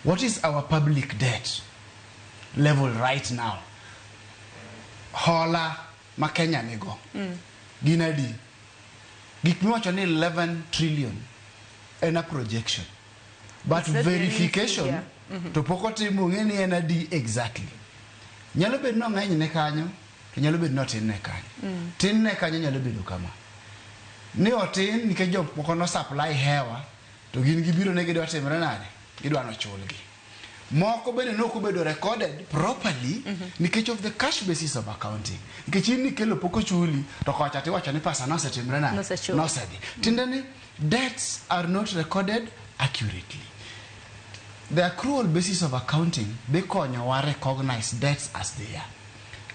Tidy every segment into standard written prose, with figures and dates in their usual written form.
what is our public debt level right now? Hola ma Kenya nego. Ginadi. Gikmiwacho ni 11 trillion in a projection. But verification to pokoti mungeni enadi exactly. Nyalo bed no ngany ne kanyo, to nyalo bed no tin ne kanyo. Tin ne kanyo nyalo bedo kama. Ni otin nikech jok moko no supply hewa to gin gibiro ne gidwa timre nade? Gidwa no chulgi. Moko bende no kubedo recorded properly nikech of the cash basis of accounting. Nikech ni kelo poko chuli to kocha tiwacho ni pesa no setimre nade? No sedi. Tindeni debts are not recorded accurately. The accrual basis of accounting, they recognize debts as they are.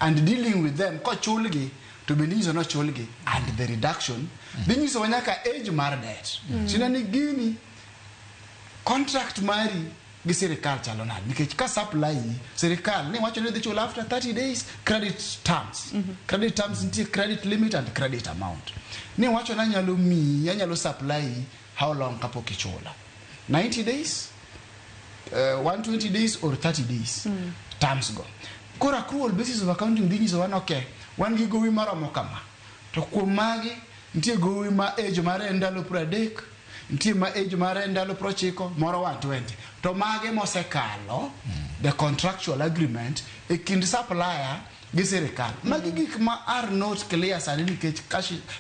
And dealing with them, ko chulgi, to be nizo no chulgi, and the reduction, then is wanyaka age mar debt. Sinani gini, contract mari, gi serikal chalona. Because ka supply, serikal, ne wacho ne chula after 30 days, credit terms. Credit terms into credit limit and credit amount. Ne wacho na nyalo supply, how long kapo kichola? 90 days? 120 days or 30 days terms go. Kora accrual basis of accounting dini so one okay. One gi gowi mara mokama. To kumagi ntie gowi ma age mare ndalo pradek, ntie ma age mare ndalo prochiko, moro 120. To mage mosekalo the contractual agreement e kind supplier gi serikal. Magi gik ma are not clear sani nikech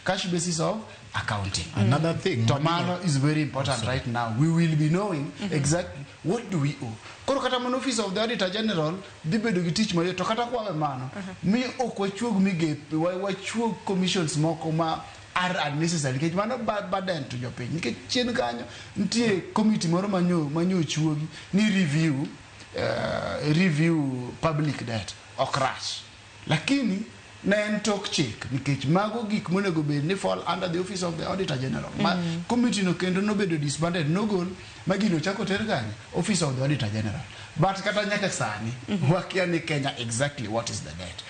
cash basis of accounting. Another thing, Tomano is very important right now. We will be knowing exactly what do we owe. Koro kata mon office of the Auditor General dibedo gi tich mayo to kata kwa mano mi okwachuog migepe wachuog commissions moko ma are unnecessary nikech mano burden to jopiny nikech chien kanyo ntie committee moro manyo chuogi ni review public debt okrash lakini na en tok chik nikech mago gik monego bed ni fall under the office of the Auditor General. Committee no kendo no bedo disbanded no gol magino chako ter gani office of the Auditor General. But kata nyaka sani wakia ni Kenya exactly what is the debt.